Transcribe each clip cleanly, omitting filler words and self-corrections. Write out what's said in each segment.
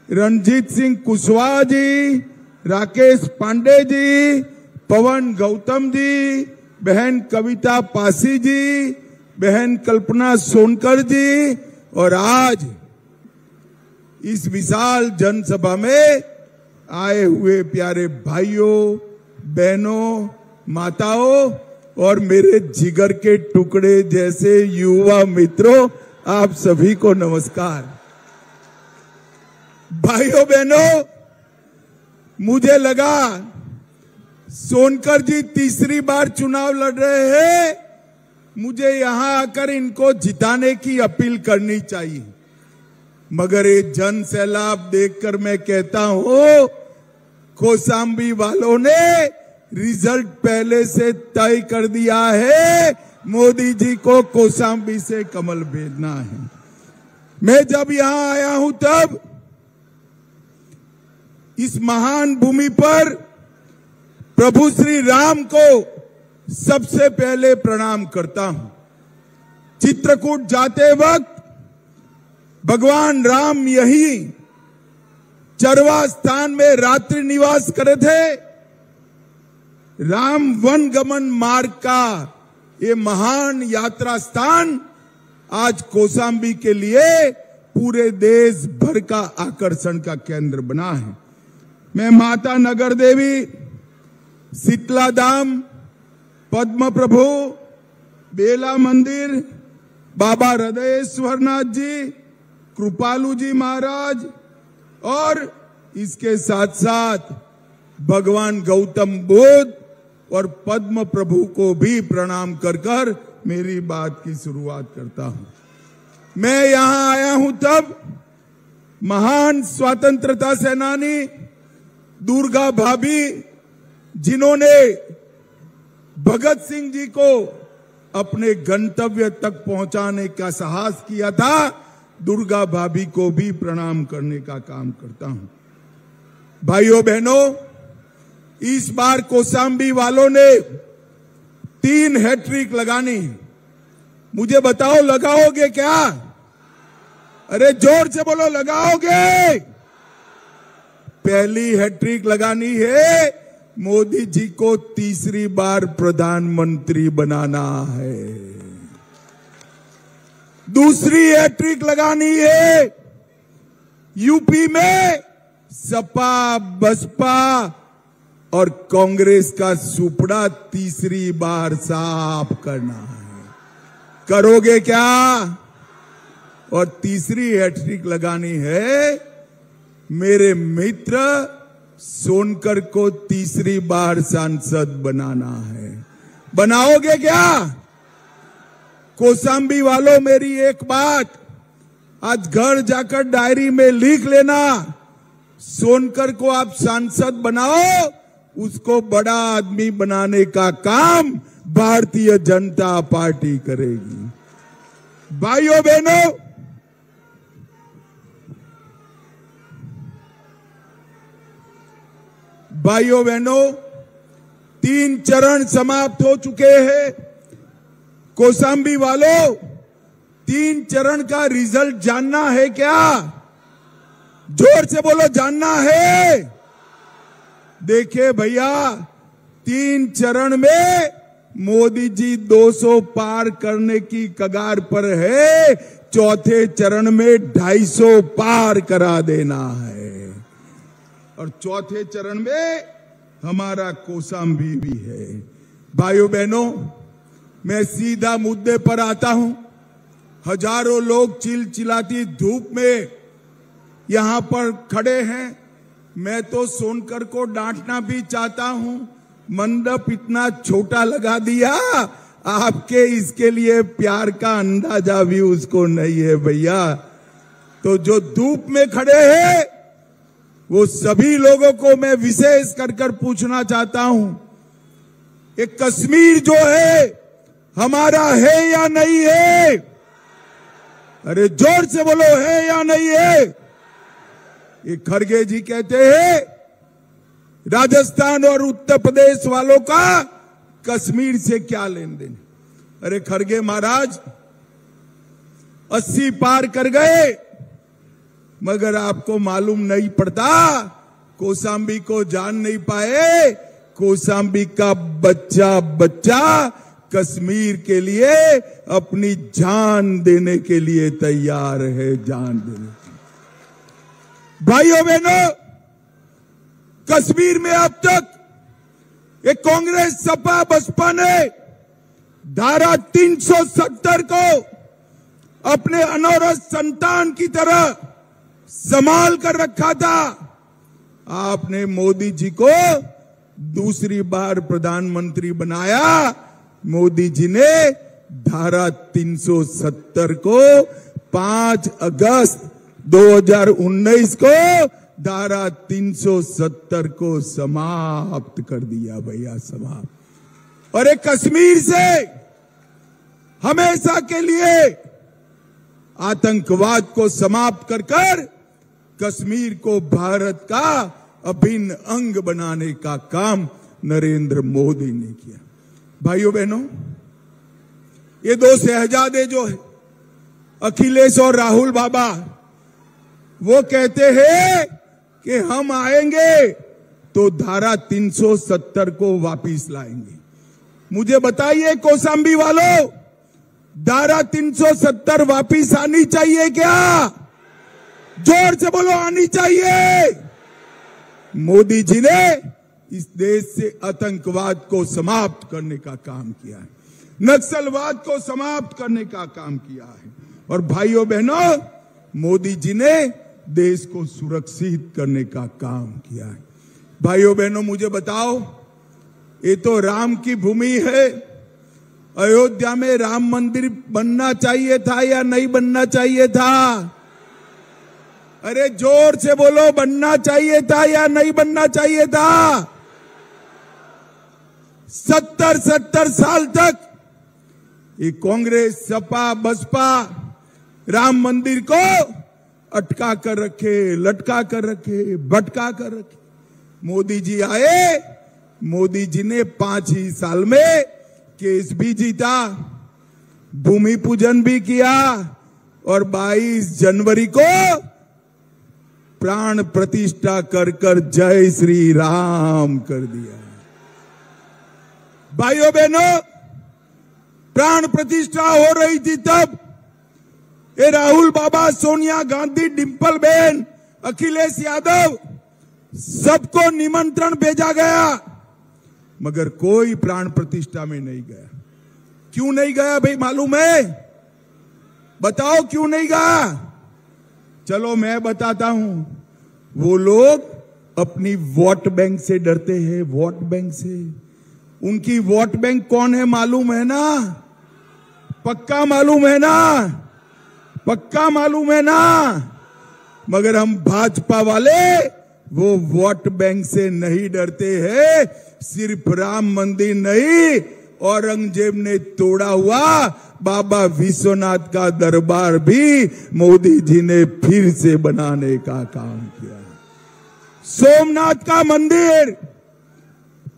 रणजीत सिंह कुशवाहा जी, राकेश पांडे जी, पवन गौतम जी, बहन कविता पासी जी, बहन कल्पना सोनकर जी, और आज इस विशाल जनसभा में आए हुए प्यारे भाइयों, बहनों, माताओं और मेरे जिगर के टुकड़े जैसे युवा मित्रों, आप सभी को नमस्कार। भाइयों बहनों, मुझे लगा सोनकर जी तीसरी बार चुनाव लड़ रहे हैं, मुझे यहां आकर इनको जिताने की अपील करनी चाहिए। मगर ये जन सैलाब देखकर मैं कहता हूं, कौशाम्बी वालों ने रिजल्ट पहले से तय कर दिया है, मोदी जी को कौशाम्बी से कमल भेजना है। मैं जब यहां आया हूं तब इस महान भूमि पर प्रभु श्री राम को सबसे पहले प्रणाम करता हूं। चित्रकूट जाते वक्त भगवान राम यही चरवा स्थान में रात्रि निवास करे थे। राम वन गमन मार्ग का ये महान यात्रा स्थान आज कौशाम्बी के लिए पूरे देश भर का आकर्षण का केंद्र बना है। मैं माता नगर देवी, शीतला धाम, पद्म प्रभु, बेला मंदिर, बाबा हृदयेश्वरनाथ जी, कृपालू जी महाराज और इसके साथ साथ भगवान गौतम बुद्ध और पद्म प्रभु को भी प्रणाम कर कर मेरी बात की शुरुआत करता हूं। मैं यहां आया हूं तब महान स्वतंत्रता सेनानी दुर्गा भाभी, जिन्होंने भगत सिंह जी को अपने गंतव्य तक पहुंचाने का साहस किया था, दुर्गा भाभी को भी प्रणाम करने का काम करता हूं। भाइयों बहनों, इस बार कौशाम्बी वालों ने 3 हैट्रिक लगानी। मुझे बताओ, लगाओगे क्या? अरे जोर से बोलो, लगाओगे? पहली हैट्रिक लगानी है, मोदी जी को तीसरी बार प्रधानमंत्री बनाना है। दूसरी हैट्रिक लगानी है, यूपी में सपा, बसपा और कांग्रेस का सुपड़ा तीसरी बार साफ करना है। करोगे क्या? और तीसरी हैट्रिक लगानी है, मेरे मित्र सोनकर को तीसरी बार सांसद बनाना है। बनाओगे क्या? कौशाम्बी वालों, मेरी एक बात आज घर जाकर डायरी में लिख लेना, सोनकर को आप सांसद बनाओ, उसको बड़ा आदमी बनाने का काम भारतीय जनता पार्टी करेगी। भाइयों बहनों, भाइयों बहनों, 3 चरण समाप्त हो चुके हैं। कौशाम्बी वालों, 3 चरण का रिजल्ट जानना है क्या? जोर से बोलो, जानना है? देखिए भैया, 3 चरण में मोदी जी 200 पार करने की कगार पर है, चौथे चरण में 250 पार करा देना है। और चौथे चरण में हमारा कौशाम्बी भी है। भाइयों बहनों, मैं सीधा मुद्दे पर आता हूं। हजारों लोग चिलचिलाती धूप में यहां पर खड़े हैं। मैं तो सोनकर को डांटना भी चाहता हूं, मंडप इतना छोटा लगा दिया, आपके इसके लिए प्यार का अंदाजा भी उसको नहीं है भैया। तो जो धूप में खड़े हैं, वो सभी लोगों को मैं विशेष कर पूछना चाहता हूं, एक कश्मीर जो है हमारा है या नहीं है? अरे जोर से बोलो, है या नहीं है? ये खड़गे जी कहते हैं राजस्थान और उत्तर प्रदेश वालों का कश्मीर से क्या लेन देन। अरे खड़गे महाराज, 80 पार कर गए, मगर आपको मालूम नहीं पड़ता, कौशांबी को जान नहीं पाए। कौशांबी का बच्चा बच्चा कश्मीर के लिए अपनी जान देने के लिए तैयार है, जान देने के लिए। भाइयों बहनों, कश्मीर में अब तक एक कांग्रेस सपा बसपा ने धारा 370 को अपने अनौरत संतान की तरह संभाल कर रखा था। आपने मोदी जी को दूसरी बार प्रधानमंत्री बनाया। मोदी जी ने धारा 370 को 5 अगस्त 2019 को धारा 370 को समाप्त कर दिया भैया, समाप्त। और एक कश्मीर से हमेशा के लिए आतंकवाद को समाप्त कर कर कश्मीर को भारत का अभिन्न अंग बनाने का काम नरेंद्र मोदी ने किया। भाइयों बहनों, ये दो शहजादे जो है अखिलेश और राहुल बाबा, वो कहते हैं कि हम आएंगे तो धारा 370 को वापिस लाएंगे। मुझे बताइए कौशांबी वालों, धारा 370 वापिस आनी चाहिए क्या? जोर से बोलो, आनी चाहिए। मोदी जी ने इस देश से आतंकवाद को समाप्त करने का काम किया है, नक्सलवाद को समाप्त करने का काम किया है। और भाइयों बहनों, मोदी जी ने देश को सुरक्षित करने का काम किया है। भाइयों बहनों, मुझे बताओ, ये तो राम की भूमि है। अयोध्या में राम मंदिर बनना चाहिए था या नहीं बनना चाहिए था? अरे जोर से बोलो, बनना चाहिए था या नहीं बनना चाहिए था? 70 साल तक ये कांग्रेस सपा बसपा राम मंदिर को अटका कर रखे, लटका कर रखे, भटका कर रखे। मोदी जी आए, मोदी जी ने 5 ही साल में केस भी जीता, भूमि पूजन भी किया और 22 जनवरी को प्राण प्रतिष्ठा कर कर जय श्री राम कर दिया। भाइयों बहनों, प्राण प्रतिष्ठा हो रही थी तब ये राहुल बाबा, सोनिया गांधी, डिंपल बेन, अखिलेश यादव, सबको निमंत्रण भेजा गया, मगर कोई प्राण प्रतिष्ठा में नहीं गया। क्यों नहीं गया भाई, मालूम है? बताओ क्यों नहीं गया? चलो मैं बताता हूं। वो लोग अपनी वोट बैंक से डरते हैं, वोट बैंक से। उनकी वोट बैंक कौन है मालूम है ना? पक्का मालूम है ना? पक्का मालूम है ना? मगर हम भाजपा वाले वो वोट बैंक से नहीं डरते हैं। सिर्फ राम मंदिर नहीं, औरंगजेब ने तोड़ा हुआ बाबा विश्वनाथ का दरबार भी मोदी जी ने फिर से बनाने का काम किया। सोमनाथ का मंदिर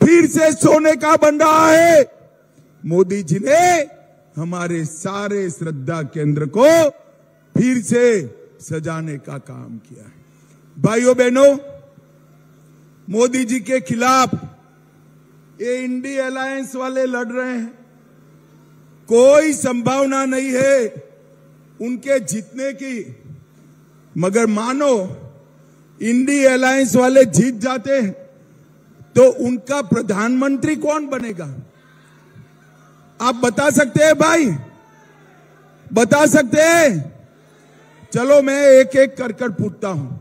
फिर से सोने का बन रहा है। मोदी जी ने हमारे सारे श्रद्धा केंद्र को फिर से सजाने का काम किया है। भाइयों बहनों, मोदी जी के खिलाफ ये इंडी अलायंस वाले लड़ रहे हैं। कोई संभावना नहीं है उनके जीतने की, मगर मानो इंडी अलायंस वाले जीत जाते हैं तो उनका प्रधानमंत्री कौन बनेगा? आप बता सकते हैं भाई? बता सकते हैं? चलो मैं एक एक कर कर पूछता हूं।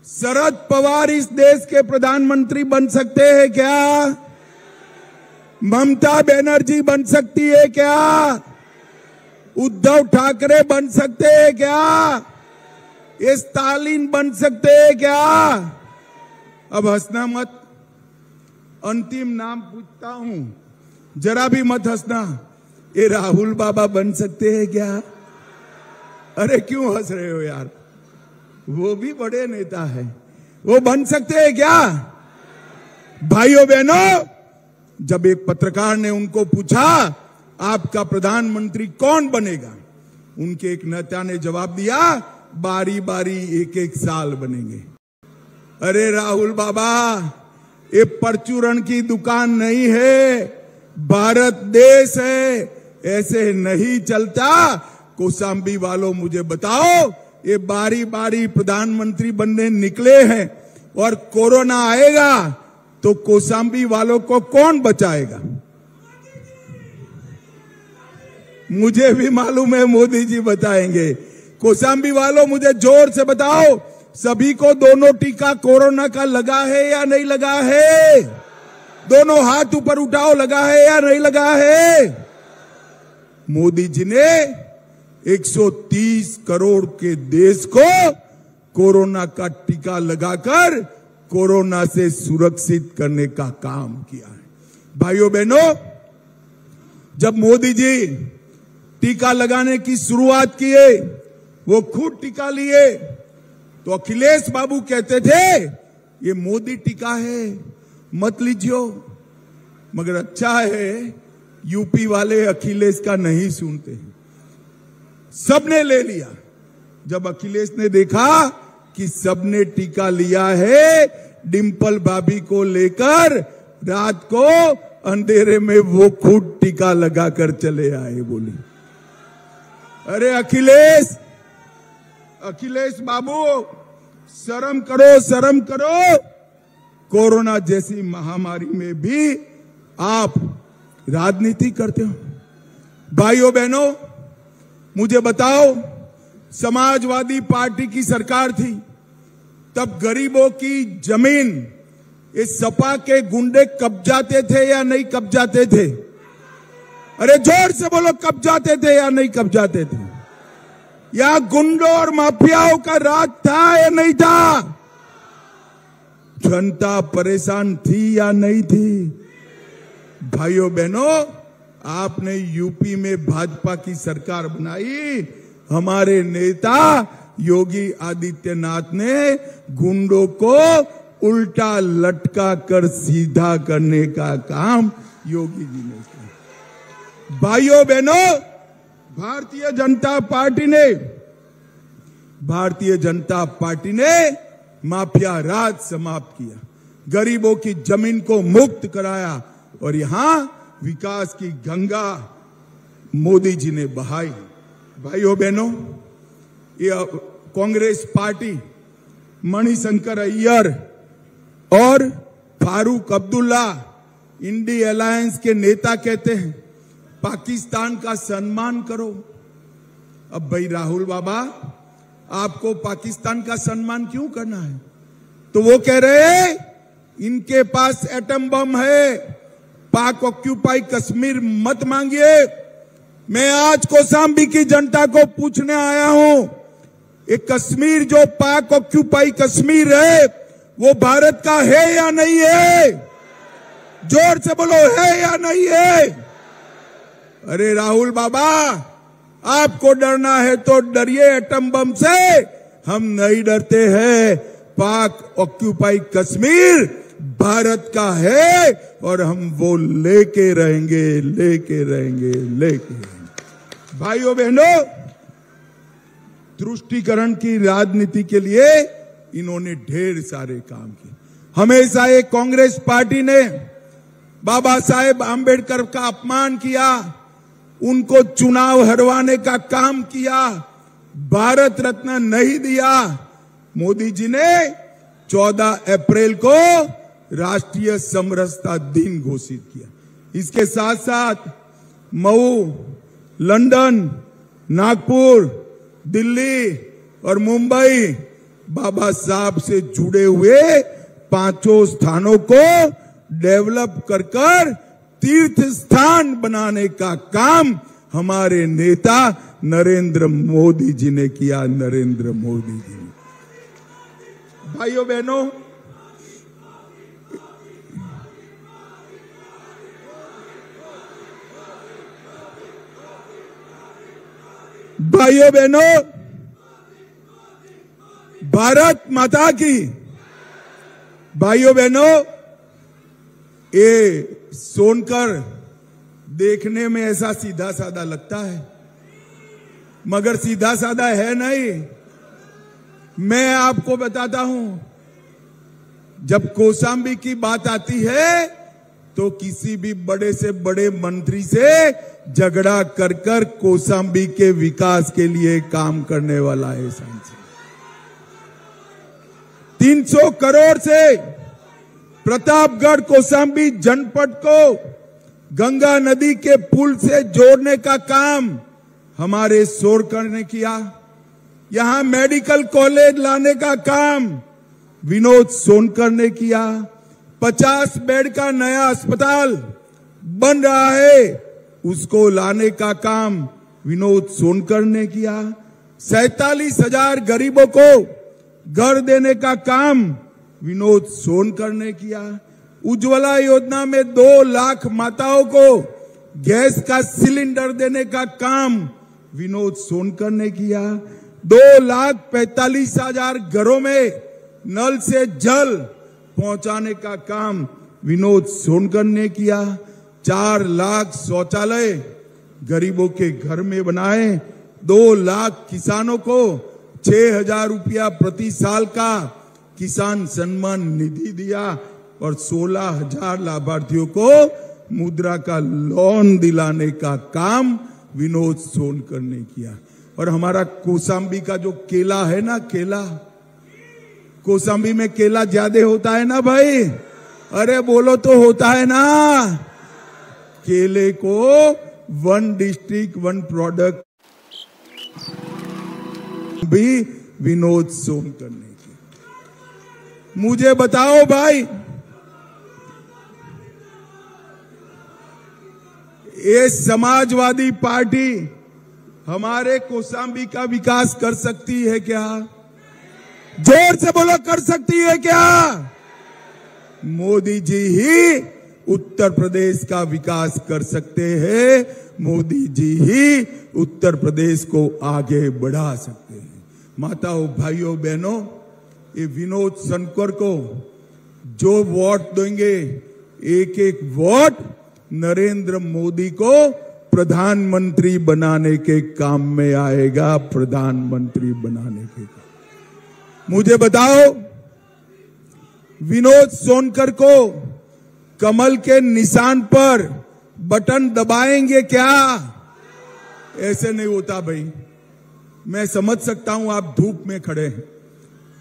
शरद पवार इस देश के प्रधानमंत्री बन सकते हैं क्या? ममता बनर्जी बन सकती है क्या? उद्धव ठाकरे बन सकते हैं क्या? ये स्टालिन बन सकते हैं क्या? अब हंसना मत, अंतिम नाम पूछता हूं, जरा भी मत हंसना। ये राहुल बाबा बन सकते हैं क्या? अरे क्यों हंस रहे हो यार? वो भी बड़े नेता है, वो बन सकते हैं क्या? भाइयों बहनों, जब एक पत्रकार ने उनको पूछा आपका प्रधानमंत्री कौन बनेगा, उनके एक नेता ने जवाब दिया बारी बारी एक एक साल बनेंगे। अरे राहुल बाबा, ये परचूरण की दुकान नहीं है, भारत देश है, ऐसे नहीं चलता। कौशांबी वालों मुझे बताओ, ये बारी बारी प्रधानमंत्री बनने निकले हैं और कोरोना आएगा तो कौशांबी वालों को कौन बचाएगा? मुझे भी मालूम है मोदी जी बताएंगे। कौशांबी वालों मुझे जोर से बताओ, सभी को दोनों टीका कोरोना का लगा है या नहीं लगा है? दोनों हाथ ऊपर उठाओ, लगा है या नहीं लगा है? मोदी जी ने 130 करोड़ के देश को कोरोना का टीका लगाकर कोरोना से सुरक्षित करने का काम किया है। भाइयों बहनों, जब मोदी जी टीका लगाने की शुरुआत किए, वो खुद टीका लिए, तो अखिलेश बाबू कहते थे ये मोदी टीका है, मत लीजियो। मगर अच्छा है यूपी वाले अखिलेश का नहीं सुनते, सबने ले लिया। जब अखिलेश ने देखा कि सबने टीका लिया है, डिंपल भाभी को लेकर रात को अंधेरे में वो खुद टीका लगाकर चले आए। बोली, अरे अखिलेश बाबू, शर्म करो, शर्म करो। कोरोना जैसी महामारी में भी आप राजनीति करते हो। भाइयों बहनों, मुझे बताओ, समाजवादी पार्टी की सरकार थी, तब गरीबों की जमीन इस सपा के गुंडे कब्जाते थे या नहीं कब्जाते थे? अरे जोर से बोलो, कब्जाते थे या नहीं कब्जाते थे? या गुंडों और माफियाओं का राज था या नहीं था? जनता परेशान थी या नहीं थी? भाइयों बहनों, आपने यूपी में भाजपा की सरकार बनाई, हमारे नेता योगी आदित्यनाथ ने गुंडों को उल्टा लटका कर सीधा करने का काम योगी जी ने किया। भाइयों बहनों, भारतीय जनता पार्टी ने माफिया राज समाप्त किया, गरीबों की जमीन को मुक्त कराया और यहां विकास की गंगा मोदी जी ने बहाई। भाइयों बहनों, ये कांग्रेस पार्टी मणिशंकर अय्यर और फारूक अब्दुल्ला इंडी अलायंस के नेता कहते हैं पाकिस्तान का सम्मान करो। अब भाई राहुल बाबा, आपको पाकिस्तान का सम्मान क्यों करना है? तो वो कह रहे हैं इनके पास एटम बम है, पाक ऑक्यूपाई कश्मीर मत मांगिए। मैं आज कौशांबी की जनता को पूछने आया हूं, ये कश्मीर जो पाक ऑक्यूपाई कश्मीर है, वो भारत का है या नहीं है? जोर से बोलो, है या नहीं है? अरे राहुल बाबा, आपको डरना है तो डरिए एटम बम से, हम नहीं डरते हैं। पाक ऑक्यूपाई कश्मीर भारत का है और हम वो लेके रहेंगे। भाइयों बहनों, तुष्टीकरण की राजनीति के लिए इन्होंने ढेर सारे काम किए। हमेशा एक कांग्रेस पार्टी ने बाबा साहेब आंबेडकर का अपमान किया, उनको चुनाव हरवाने का काम किया, भारत रत्न नहीं दिया। मोदी जी ने 14 अप्रैल को राष्ट्रीय समरसता दिन घोषित किया। इसके साथ साथ मऊ, लंदन, नागपुर, दिल्ली और मुंबई बाबा साहब से जुड़े हुए 5 स्थानों को डेवलप कर तीर्थ स्थान बनाने का काम हमारे नेता नरेंद्र मोदी जी ने किया। नरेंद्र मोदी जी ने। भाइयों बहनों, भारत माता की। भाइयों बहनों, ये सोनकर देखने में ऐसा सीधा साधा लगता है, मगर सीधा साधा है नहीं। मैं आपको बताता हूं, जब कौशाम्बी की बात आती है तो किसी भी बड़े से बड़े मंत्री से झगड़ा कर कर कौशाम्बी के विकास के लिए काम करने वाला है सांसद। 300 करोड़ से प्रतापगढ़ कौशाम्बी जनपद को गंगा नदी के पुल से जोड़ने का काम हमारे सोनकर ने किया। यहां मेडिकल कॉलेज लाने का काम विनोद सोनकर ने किया। 50 बेड का नया अस्पताल बन रहा है, उसको लाने का काम विनोद सोनकर ने किया। 47,000 गरीबों को घर देने का काम विनोद सोनकर ने किया। उज्ज्वला योजना में 2 लाख माताओं को गैस का सिलेंडर देने का काम विनोद सोनकर ने किया। 2,45,000 घरों में नल से जल पहुंचाने का काम विनोद सोनकर ने किया। 4 लाख शौचालय गरीबों के घर में बनाए। 2 लाख किसानों को 6,000 रुपया प्रति साल का किसान सम्मान निधि दिया और 16,000 लाभार्थियों को मुद्रा का लोन दिलाने का काम विनोद सोनकर ने किया। और हमारा कौशाम्बी का जो केला है ना, केला, कौशाम्बी में केला ज्यादा होता है ना भाई, अरे बोलो तो होता है ना। केले को 1 डिस्ट्रिक्ट 1 प्रोडक्ट भी विनोद सोनकर ने किया। मुझे बताओ भाई, ये समाजवादी पार्टी हमारे कौशाम्बी का विकास कर सकती है क्या? जोर से बोलो, कर सकती है क्या? मोदी जी ही उत्तर प्रदेश का विकास कर सकते हैं। मोदी जी ही उत्तर प्रदेश को आगे बढ़ा सकते हैं। माताओं, भाइयों, बहनों, ये विनोद सोनकर को जो वोट देंगे, एक एक वोट नरेंद्र मोदी को प्रधानमंत्री बनाने के काम में आएगा। प्रधानमंत्री बनाने के काम। मुझे बताओ, विनोद सोनकर को कमल के निशान पर बटन दबाएंगे क्या? ऐसे नहीं होता भाई। मैं समझ सकता हूं आप धूप में खड़े हैं,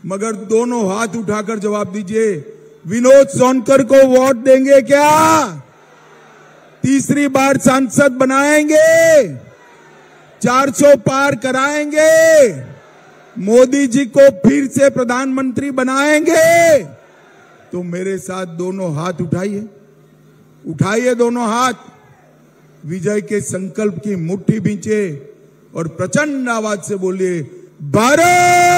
मगर दोनों हाथ उठाकर जवाब दीजिए, विनोद सोनकर को वोट देंगे क्या? तीसरी बार सांसद बनाएंगे? 400 पार कराएंगे? मोदी जी को फिर से प्रधानमंत्री बनाएंगे? तो मेरे साथ दोनों हाथ उठाइए, उठाइए दोनों हाथ, विजय के संकल्प की मुट्ठी भींचे और प्रचंड आवाज से बोलिए, भारत